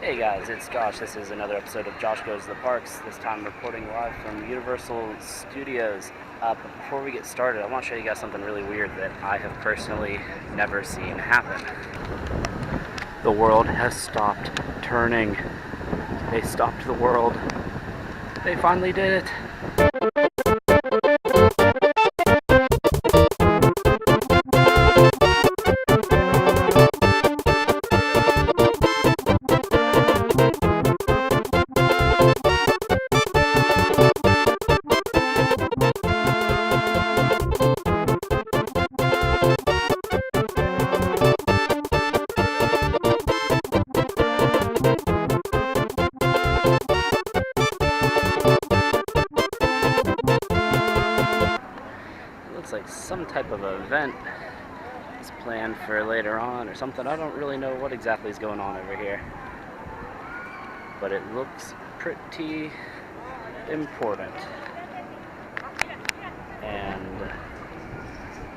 Hey guys, it's Josh. This is another episode of Josh Goes to the Parks, this time reporting live from Universal Studios. But before we get started, I want to show you guys something really weird that I have personally never seen happen. The world has stopped turning. They stopped the world. They finally did it. Looks like some type of event is planned for later on or something. I don't really know what exactly is going on over here, but it looks pretty important. And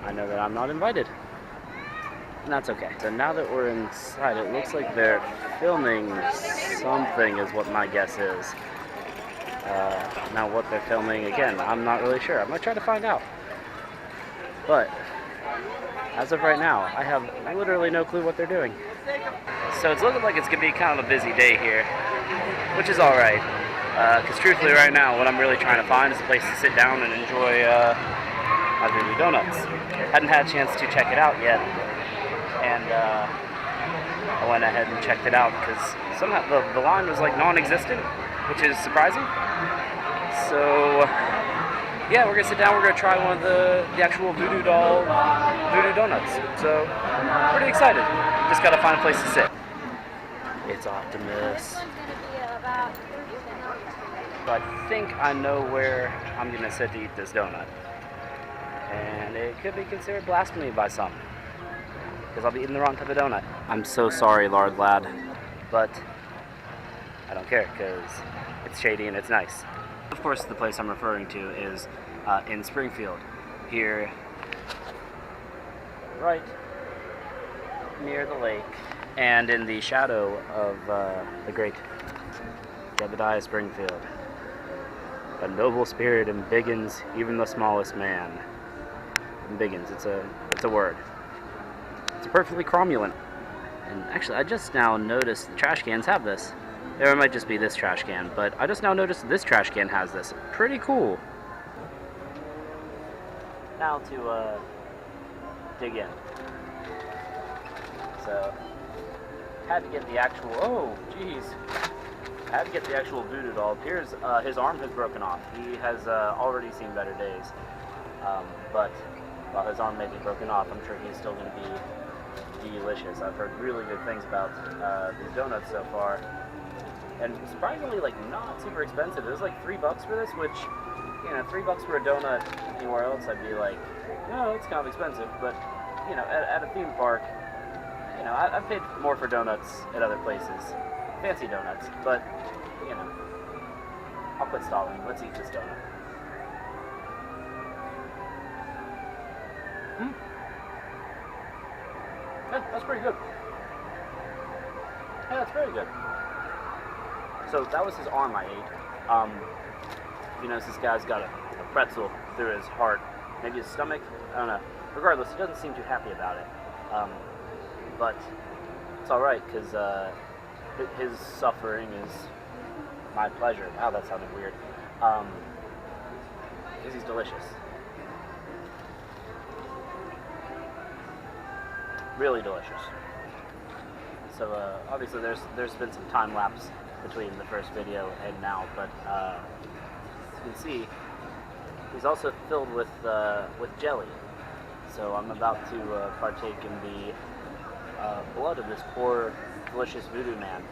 I know that I'm not invited, and that's okay. So now that we're inside, it looks like they're filming something is what my guess is. Now what they're filming, again, I'm not really sure. I'm going to try to find out. But as of right now, I have literally no clue what they're doing. So it's looking like it's going to be kind of a busy day here, which is alright. Because truthfully right now, what I'm really trying to find is a place to sit down and enjoy my voodoo donuts. Hadn't had a chance to check it out yet, and I went ahead and checked it out because somehow the line was like non-existent, which is surprising. So yeah, we're gonna sit down. We're gonna try one of the actual voodoo donuts. So pretty excited. Just gotta find a place to sit. It's Optimus. But I think I know where I'm gonna sit to eat this donut, and it could be considered blasphemy by some, because I'll be eating the wrong type of donut. I'm so sorry, Lard Lad, but I don't care because it's shady and it's nice. Of course, the place I'm referring to is in Springfield, here, right near the lake, and in the shadow of the great Jebediah Springfield. A noble spirit embiggens even the smallest man. Embiggens, it's a word. It's a perfectly cromulent. And actually, I just now noticed the trash cans have this. Or it might just be this trash can, but I just now noticed this trash can has this. Pretty cool. Now to dig in. So, had to get the actual, oh jeez. I had to get the actual voodoo doll. Appears his arm has broken off. He has already seen better days. But while his arm may be broken off, I'm sure he's still going to be delicious. I've heard really good things about these donuts so far. And surprisingly, like, not super expensive. It was like $3 for this, which, you know, $3 for a donut anywhere else, I'd be like, no, it's kind of expensive. But, you know, at a theme park, you know, I've paid more for donuts at other places. Fancy donuts, but, you know, I'll quit stalling. Let's eat this donut. Yeah, that's pretty good. Yeah, that's very good. So that was his arm I ate. You notice this guy's got a pretzel through his heart. Maybe his stomach? I don't know. Regardless, he doesn't seem too happy about it. But it's alright, because his suffering is my pleasure. Wow, that sounded weird. Because he's delicious. Really delicious. So obviously there's been some time lapse between the first video and now, but as you can see, he's also filled with jelly. So I'm about to partake in the blood of this poor, delicious voodoo man.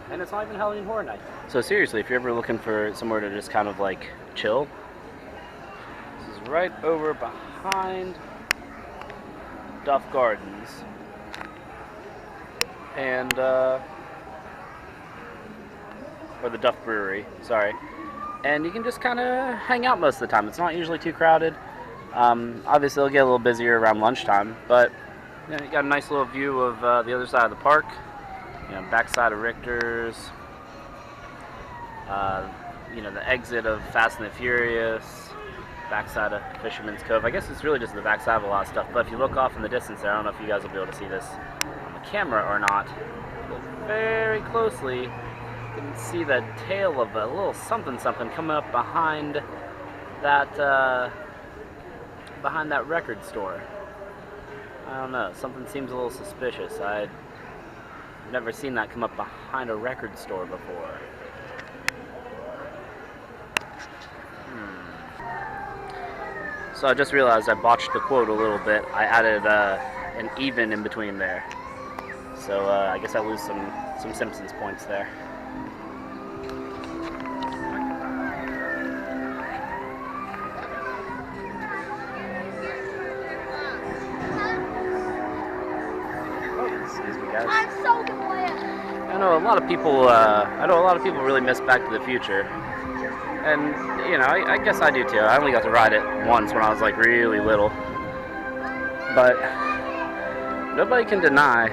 And it's not even Halloween Horror Night. So seriously, if you're ever looking for somewhere to just kind of like chill, this is right over behind Duff Gardens. And or the Duff Brewery, sorry. And you can just kind of hang out most of the time. It's not usually too crowded. Obviously, it'll get a little busier around lunchtime, but you know, you got a nice little view of the other side of the park. You know, backside of Richter's. You know, the exit of Fast and the Furious. Backside of Fisherman's Cove. I guess it's really just the backside of a lot of stuff. But if you look off in the distance there, I don't know if you guys will be able to see this on the camera or not. Look very closely. You can see the tail of a little something coming up behind that record store. I don't know. Something seems a little suspicious. I've never seen that come up behind a record store before. So I just realized I botched the quote a little bit. I added an even in between there. So I guess I lose some Simpsons points there. Oh, excuse me, guys. I'm so glad. I know a lot of people really miss Back to the Future. And, you know, I guess I do too. I only got to ride it once when I was like really little. But nobody can deny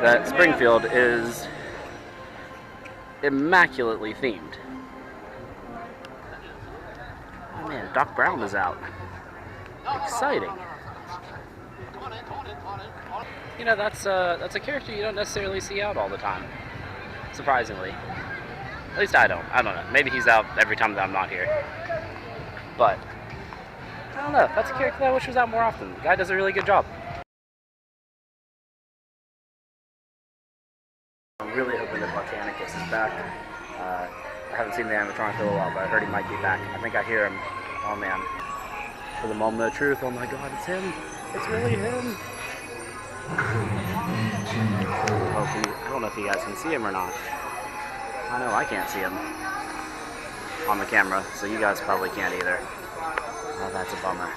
that Springfield is immaculately themed. Oh man, Doc Brown is out. Exciting. You know, that's a character you don't necessarily see out all the time. Surprisingly. At least I don't. I don't know. Maybe he's out every time that I'm not here. But I don't know. That's a character that I wish was out more often. The guy does a really good job. I'm really hoping that Botanicus is back. I haven't seen the animatronic for a while, but I heard he might be back. I think I hear him. Oh man. For the moment of truth, oh my god, it's him. It's really him. I don't know if you guys can see him or not. I know I can't see him on the camera, so you guys probably can't either. Oh, that's a bummer.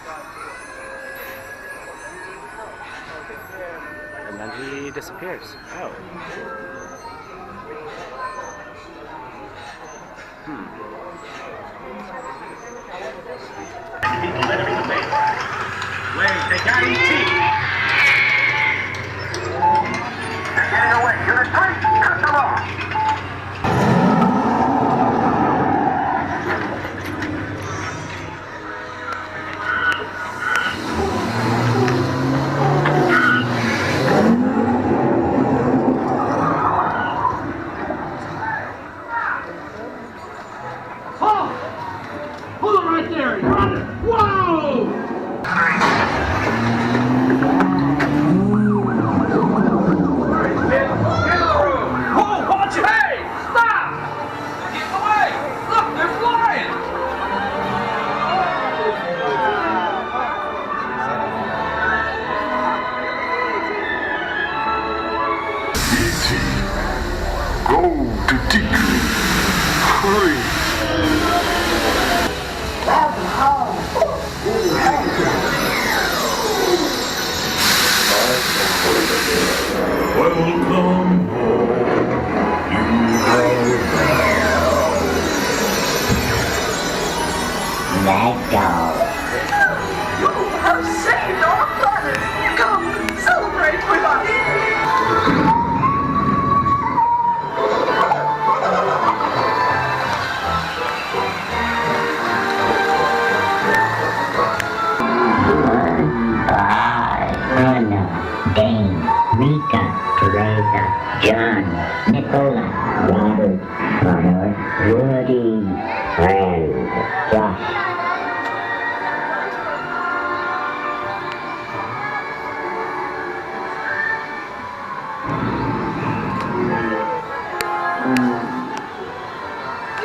And then he disappears. Oh. People entering the base. Wait, they got ET! They're getting away. Unit 3, cut them off! Welcome home, you Let go. You have saved our planet! Come, celebrate with us! Dane, Rita, Teresa, John, Nicola, Robert, Connor, Woody, and Josh.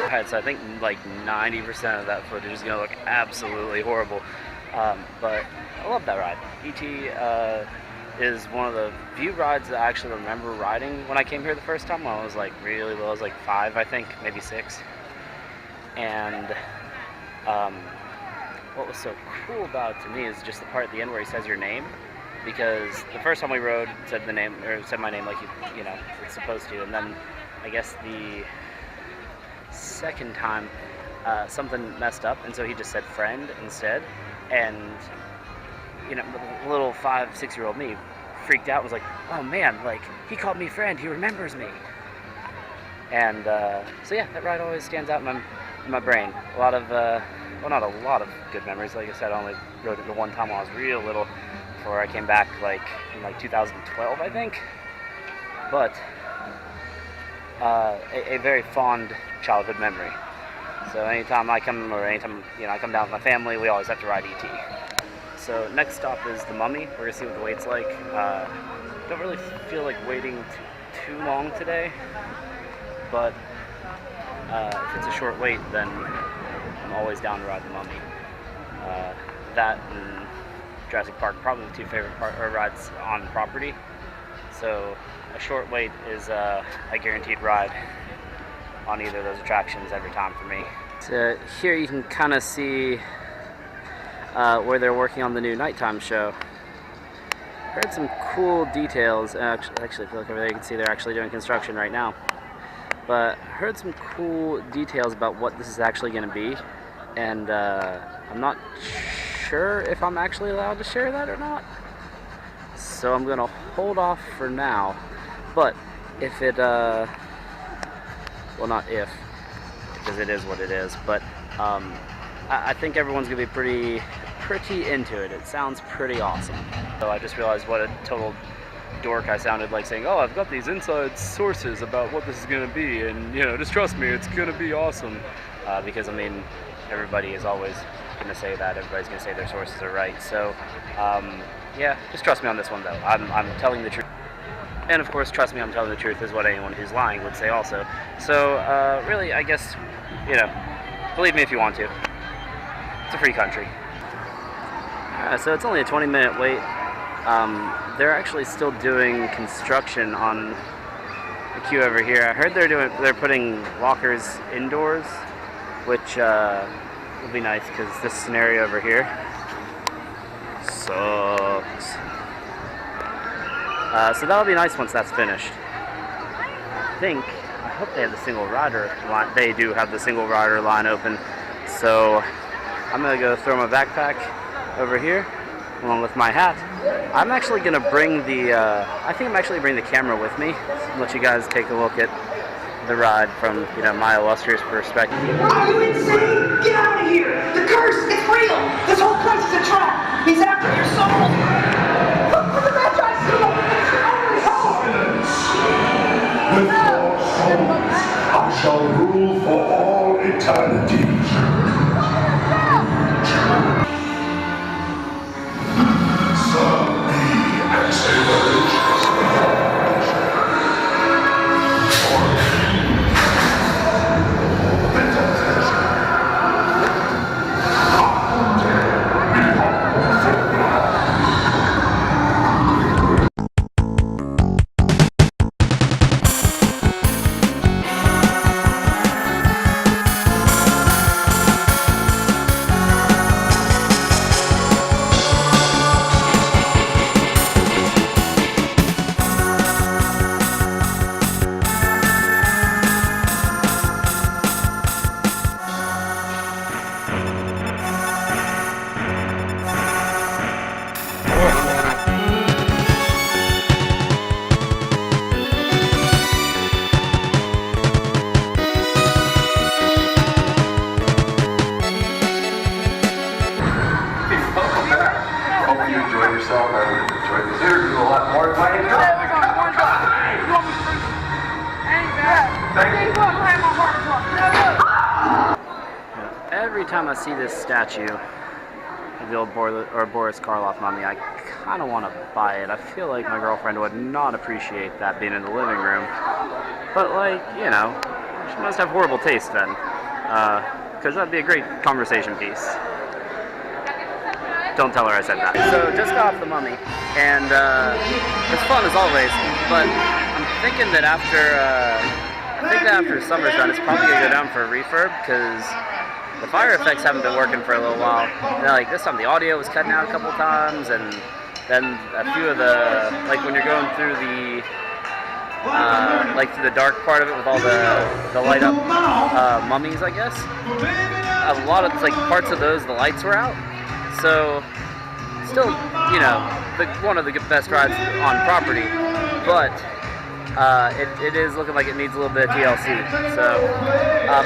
Alright, so I think like 90% of that footage is going to look absolutely horrible. But I love that ride. E.T. Is one of the few rides that I actually remember riding when I came here the first time. When I was like really little, I was like 5, I think, maybe 6. And what was so cool about it to me is just the part at the end where he says your name, because the first time we rode, it said the name, or said my name like you know it's supposed to, and then I guess the second time something messed up, and so he just said friend instead, and you know, little 5-6-year-old me freaked out. Was like, oh man, like he called me friend. He remembers me. And so yeah, that ride always stands out in my brain. A lot of, well, not a lot of good memories. Like I said, I only rode it the one time when I was real little, before I came back like in like 2012, I think. But a very fond childhood memory. So anytime I come, or anytime I come down with my family, we always have to ride ET. So next stop is the Mummy. We're gonna see what the wait's like. Don't really feel like waiting too long today, but if it's a short wait, then I'm always down to ride the Mummy. That and Jurassic Park, probably the two favorite rides on property. So a short wait is a guaranteed ride on either of those attractions every time for me. So here you can kind of see where they're working on the new nighttime show. Heard some cool details. Actually, if you look over there, you can see they're actually doing construction right now. But heard some cool details about what this is actually going to be, and I'm not sure if I'm actually allowed to share that or not. So I'm going to hold off for now. But if it, well, not if, because it is what it is, but I think everyone's going to be pretty into it. It sounds pretty awesome. So I just realized what a total dork I sounded, like saying, oh, I've got these inside sources about what this is going to be, and just trust me, it's going to be awesome. Because I mean, everybody is always going to say that. Everybody's going to say their sources are right. So yeah, just trust me on this one though. I'm telling the truth. And of course, trust me, I'm telling the truth is what anyone who's lying would say also. So really, I guess, believe me if you want to. It's a free country. So it's only a 20-minute wait. They're actually still doing construction on the queue over here. I heard they're putting lockers indoors, which will be nice because this scenario over here sucks. So that'll be nice once that's finished. I hope they have the single rider line. They do have the single rider line open. So I'm gonna go throw my backpack over here along with my hat. I'm actually gonna bring I think I'm actually bringing the camera with me and let you guys take a look at the ride from my illustrious perspective. Are you insane? Get out of here! The curse, it's real! This whole place is a trap! He's after your soul! Look for the Magi seal! It's your only hope! With your souls, I shall rule for all eternity. Serve me as a virgin. Every time I see this statue of the old Boris Karloff mummy, I kind of want to buy it. I feel like my girlfriend would not appreciate that being in the living room. But like, she must have horrible taste then. Because that'd be a great conversation piece. Don't tell her I said that. So just got off the mummy, and it's fun as always, but I'm thinking that after summer's done, it's probably gonna go down for a refurb, because the fire effects haven't been working for a little while. Like this time the audio was cutting out a couple times, and then a few of the, like when you're going through the like through the dark part of it with all the light up mummies, I guess. A lot of like parts of those, the lights were out. So still, one of the best rides on property, but it is looking like it needs a little bit of TLC. So,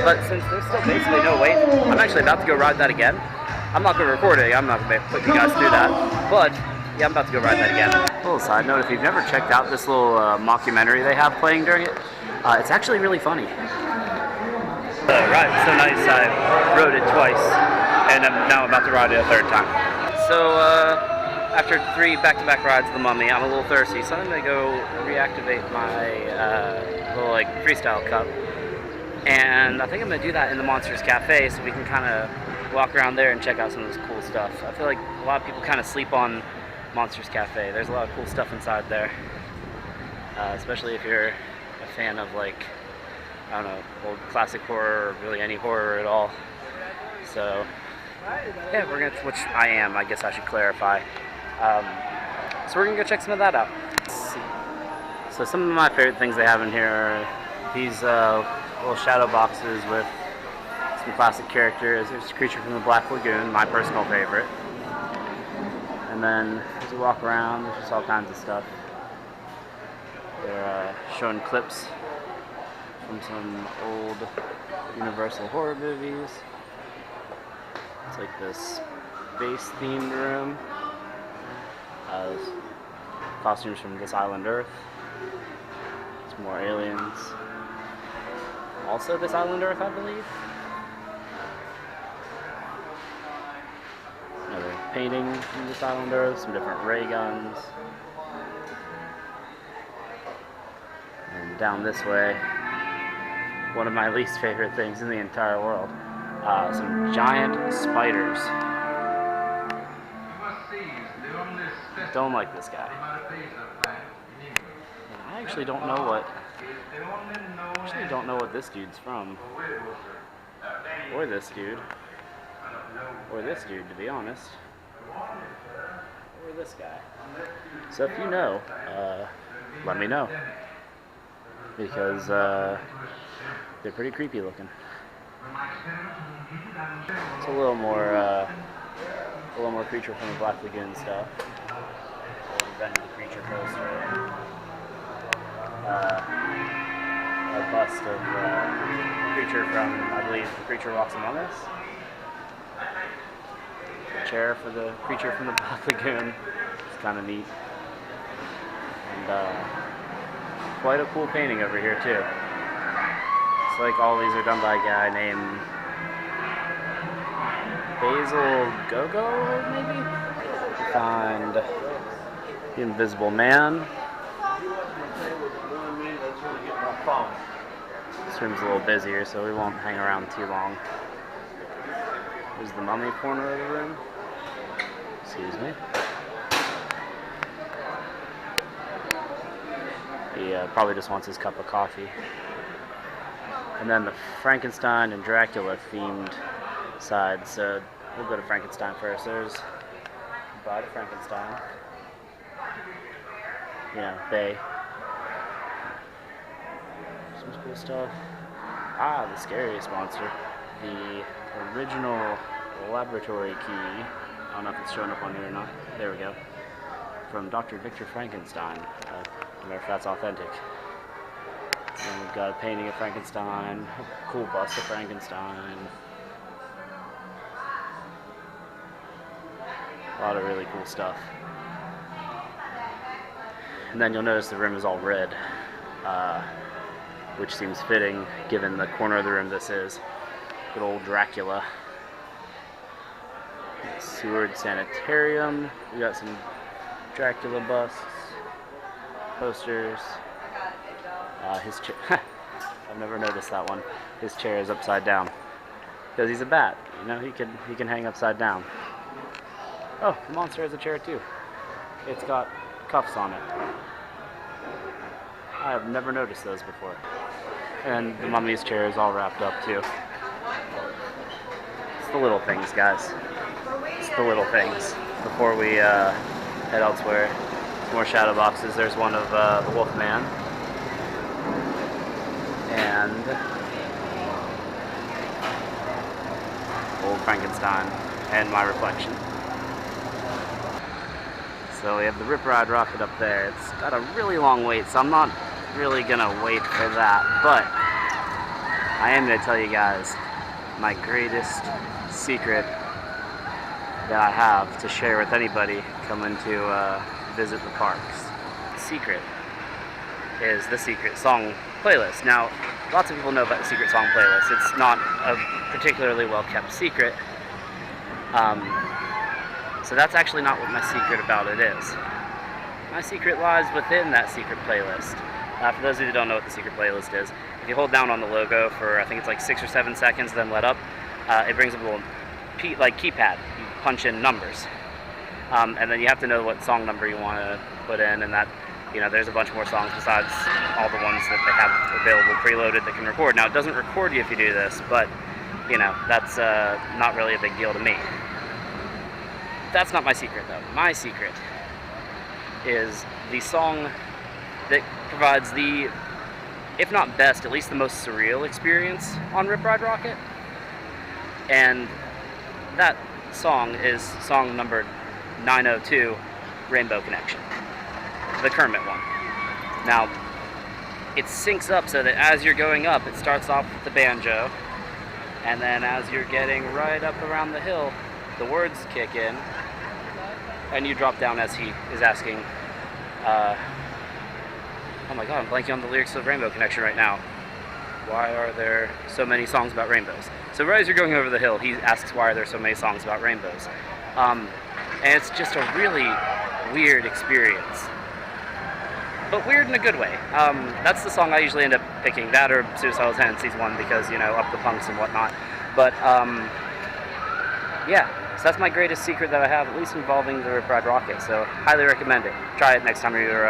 but since there's still basically no wait, I'm actually about to go ride that again. I'm not going to record it. I'm not going to put you guys through that, but yeah, I'm about to go ride that again. A little side note: if you've never checked out this little mockumentary they have playing during it, it's actually really funny. The ride's so nice, I rode it twice, and now I'm about to ride it a third time. So, after 3 back-to-back rides of the Mummy, I'm a little thirsty, so I'm going to go reactivate my little, like, freestyle cup. And I think I'm going to do that in the Monsters Cafe, so we can kind of walk around there and check out some of this cool stuff. I feel like a lot of people kind of sleep on Monsters Cafe. There's a lot of cool stuff inside there, especially if you're a fan of, like, I don't know, old classic horror, or really any horror at all. So, yeah, we're gonna, which I am, I guess I should clarify. So we're gonna go check some of that out. So some of my favorite things they have in here are these little shadow boxes with some classic characters. There's Creature from the Black Lagoon, my personal favorite. And then as you walk around, there's just all kinds of stuff. They're showing clips from some old Universal horror movies. It's like this space themed room. Costumes from This Island Earth. Some more aliens. Also This Island Earth, I believe. Another painting from This Island Earth, some different ray guns. And down this way, one of my least favorite things in the entire world. Some giant spiders. Don't like this guy. And I actually don't know what this dude's from. Or this dude. Or this dude, to be honest. Or this guy. So if you know, let me know. Because they're pretty creepy looking. It's a little more Creature from the Black Lagoon stuff. Revenge of the Creature poster. A bust of Creature from, I believe, The Creature Walks Among Us. A chair for the Creature from the Black Lagoon. It's kind of neat. And quite a cool painting over here too. It's like all these are done by a guy named Basil Gogo, maybe? Find The Invisible Man. This room's a little busier, so we won't hang around too long. There's the Mummy corner of the room. Excuse me. He probably just wants his cup of coffee. And then the Frankenstein and Dracula themed side. So we'll go to Frankenstein first. There's Bride of Frankenstein. You know, they. Some cool stuff. Ah, the scariest monster. The original laboratory key. I don't know if it's showing up on here or not. There we go. From Dr. Victor Frankenstein. I don't know if that's authentic. And we've got a painting of Frankenstein, a cool bust of Frankenstein. A lot of really cool stuff. And then you'll notice the room is all red, which seems fitting given the corner of the room this is. Good old Dracula. Seward Sanitarium. We got some Dracula busts, posters. His chair. I've never noticed that one. His chair is upside down because he's a bat. You know, he can hang upside down. Oh, the monster has a chair too. It's got cuffs on it. I have never noticed those before. And the Mummy's chair is all wrapped up too. It's the little things, guys. It's the little things. Before we head elsewhere, some more shadow boxes. There's one of the Wolfman. And old Frankenstein and my reflection. So we have the Rip Ride Rocket up there. It's got a really long wait, so I'm not really gonna wait for that, but I am gonna tell you guys my greatest secret that I have to share with anybody coming to visit the parks. The secret is the secret song playlist. Now, lots of people know about the secret song playlist. It's not a particularly well-kept secret. So that's actually not what my secret about it is. My secret lies within that secret playlist. For those of you who don't know what the secret playlist is, if you hold down on the logo for, I think it's like 6 or 7 seconds, then let up, it brings up a little keypad. You punch in numbers. And then you have to know what song number you want to put in, and that, you know, there's a bunch more songs besides all the ones that they have available preloaded that can record. Now, it doesn't record you if you do this, but, you know, that's not really a big deal to me. That's not my secret, though. My secret is the song that provides the, if not best, at least the most surreal experience on Rip Ride Rocket. And that song is song number 902, Rainbow Connection. The Kermit one. Now, it syncs up so that as you're going up, it starts off with the banjo, and then as you're getting right up around the hill, the words kick in, and you drop down as he is asking, oh my god, I'm blanking on the lyrics of Rainbow Connection right now. Why are there so many songs about rainbows? So right as you're going over the hill, he asks why are there so many songs about rainbows. And it's just a really weird experience. But weird in a good way. That's the song I usually end up picking, that or Suicidal Tendencies one, because, you know, up the punks and whatnot. But, yeah, so that's my greatest secret that I have, at least involving the Rip Ride Rocket, so highly recommend it. Try it next time you're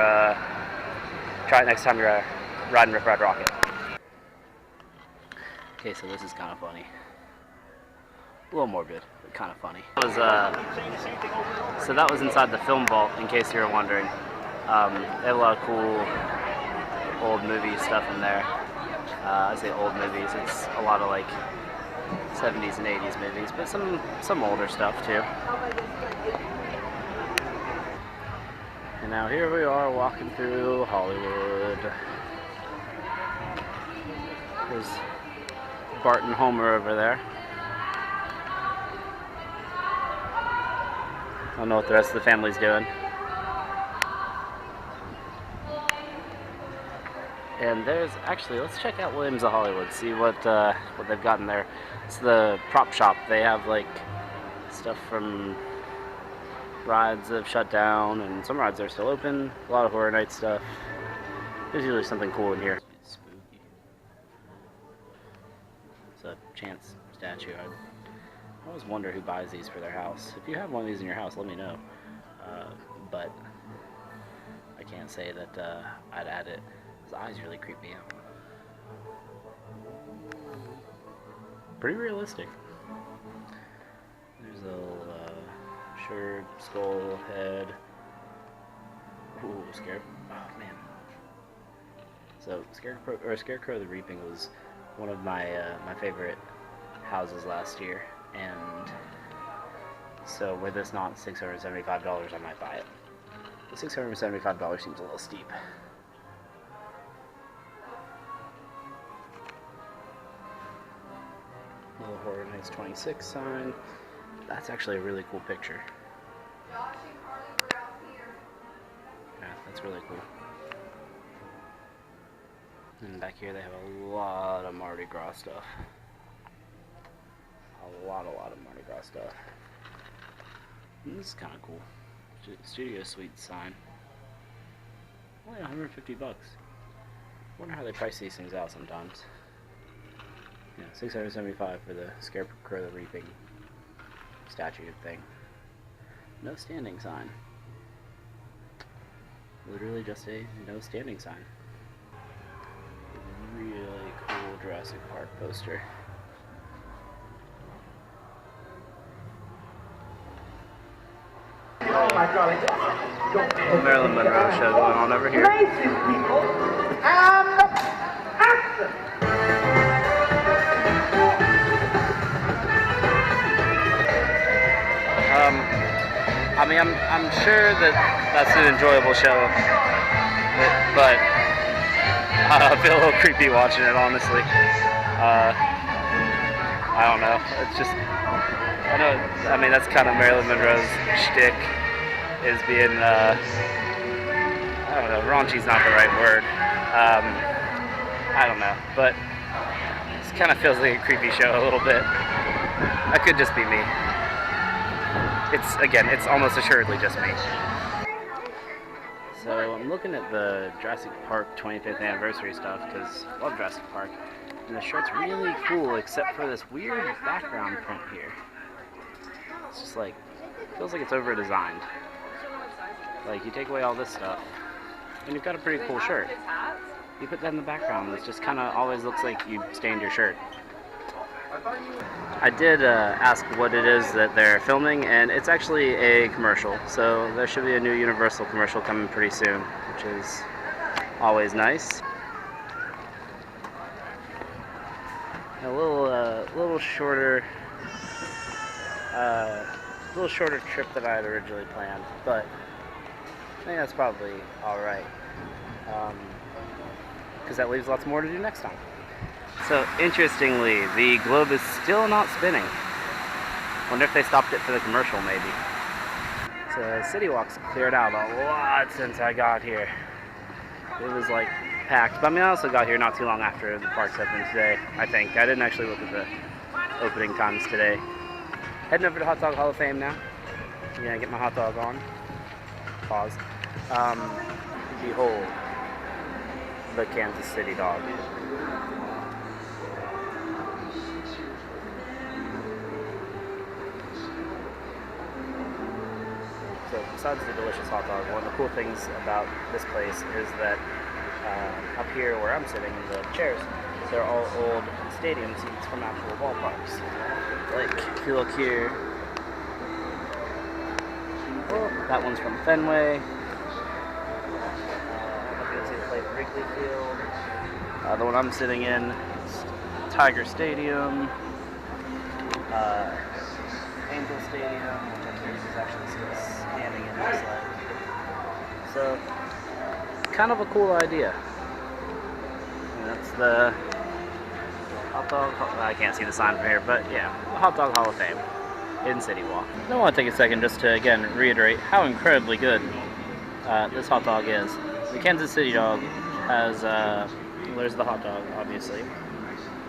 riding Rip Ride Rocket. Okay, so this is kind of funny. A little morbid, but kind of funny. So that was inside the film vault, in case you were wondering. They have a lot of cool old movie stuff in there. I say old movies, it's a lot of like 70s and 80s movies, but some older stuff too. And now here we are walking through Hollywood. There's Bart and Homer over there. I don't know what the rest of the family's doing. And there's actually, let's check out Williams of Hollywood, see what they've got in there. It's the prop shop. They have like stuff from rides that have shut down, and some rides are still open. A lot of Horror Nights stuff. There's usually something cool in here. It's spooky. It's a Chance statue. I always wonder who buys these for their house. If you have one of these in your house, let me know. But I can't say that I'd add it. His eyes really creep me out. Pretty realistic. There's a little shirt, skull, head. Ooh, Scarecrow. Oh man. So Scarecrow the Reaping was one of my my favorite houses last year, and so with this not $675, I might buy it. The $675 seems a little steep. Little Horror Nights 26 sign. That's actually a really cool picture. Yoshi, we're out here. Yeah, that's really cool. And back here they have a lot of Mardi Gras stuff. A lot of Mardi Gras stuff. And this is kind of cool. Studio Suite sign. Only 150 bucks. Wonder how they price these things out sometimes. Yeah, $675 for the Scarecrow the Reaping statue thing. No standing sign. Literally just a no standing sign. Really cool Jurassic Park poster. Oh my God! Marilyn Monroe show going on over here. Racist people and action. I mean, I'm sure that that's an enjoyable show, but I feel a little creepy watching it, honestly. I don't know. It's just, I know. I mean, that's kind of Marilyn Monroe's shtick, is being, I don't know. Raunchy's not the right word. I don't know, but it kind of feels like a creepy show a little bit. That could just be me. It's almost assuredly just me. So I'm looking at the Jurassic Park 25th anniversary stuff because I love Jurassic Park. And the shirt's really cool except for this weird background print here. It's just like, feels like it's over designed. Like you take away all this stuff and you've got a pretty cool shirt. You put that in the background, it just kind of always looks like you stained your shirt. I did ask what it is that they're filming, and it's actually a commercial. So there should be a new Universal commercial coming pretty soon, which is always nice. A little shorter trip than I had originally planned, but I think that's probably all right. Because that leaves lots more to do next time. So, interestingly, the globe is still not spinning. Wonder if they stopped it for the commercial, maybe. So, City Walk's cleared out a lot since I got here. It was, like, packed. But I mean, I also got here not too long after the parks opened today, I think. I didn't actually look at the opening times today. Heading over to Hot Dog Hall of Fame now. I'm gonna get my hot dog on. Pause. Behold the Kansas City dog. So besides the delicious hot dog, one of the cool things about this place is that up here where I'm sitting in the chairs, they're all old stadium seats from actual ballparks. Like, if you look here, oh, that one's from Fenway. Wrigley Field. The one I'm sitting in is Tiger Stadium, Angel Stadium, which I believe is actually still standing, it looks like. So, kind of a cool idea. And that's the Hot Dog, I can't see the sign from here, but yeah, the Hot Dog Hall of Fame in City Walk. I want to take a second just to, again, reiterate how incredibly good this hot dog is. The Kansas City dog has, there's the hot dog, obviously.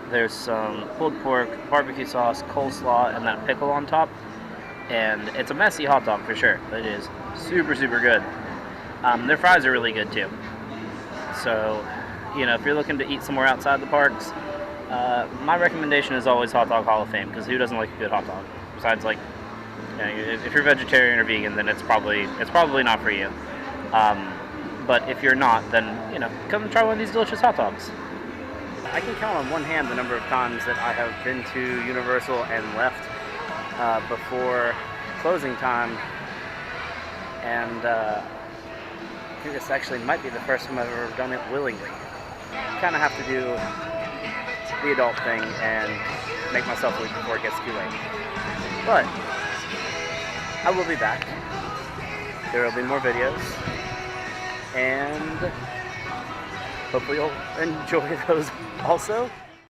There's some pulled pork, barbecue sauce, coleslaw, and then a pickle on top. And it's a messy hot dog for sure, but it is super, super good. Their fries are really good too. So, you know, if you're looking to eat somewhere outside the parks, my recommendation is always Hot Dog Hall of Fame, because who doesn't like a good hot dog? Besides, like, you know, if you're vegetarian or vegan, then it's probably not for you. But if you're not, then, you know, come and try one of these delicious hot dogs. I can count on one hand the number of times that I have been to Universal and left before closing time. And I think this actually might be the first time I've ever done it willingly. Kind of have to do the adult thing and make myself leave before it gets too late. But I will be back. There will be more videos. And hopefully you'll enjoy those also.